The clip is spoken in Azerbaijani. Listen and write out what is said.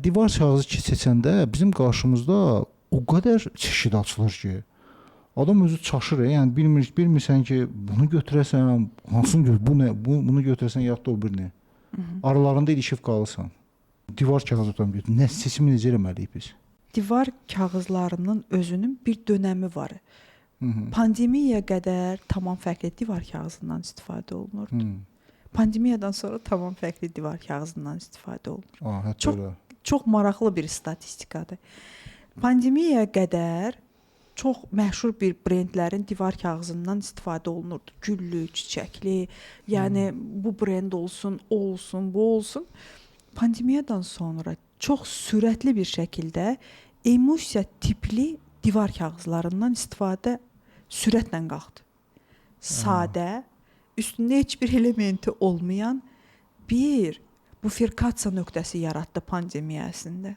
Divar kağızı seçəndə bizim qarşımızda o qədər çeşid açılır ki, adam özü çaşır, yəni bilmirsən ki, bunu götürəsən, hansını bu nə, bunu götürəsən ya da o birini. Aralarında ilişib qalırsan. Divar kağızı tutam götür. Nə seçimi necə eləməliyik biz? Divar kağızlarının özünün bir dönəmi var. Pandemiyaya qədər tamam fərqli divar kağızından istifadə olunurdu. Pandemiyadan sonra tamam fərqli divar kağızından istifadə olunur. Hətta öyle. Çox maraqlı bir statistikadır. Pandemiyaya qədər çox məşhur bir brendlərin divar kağızından istifadə olunurdu. Güllü, çiçəkli, yəni bu brend olsun, o olsun, bu olsun. Pandemiyadan sonra çox sürətli bir şəkildə emulsiya tipli divar kağızlarından istifadə sürətlə qalxdı. Sadə, üstündə heç bir elementi olmayan bir bufirkasiya nöqtəsi yaratdı pandemiya əslində.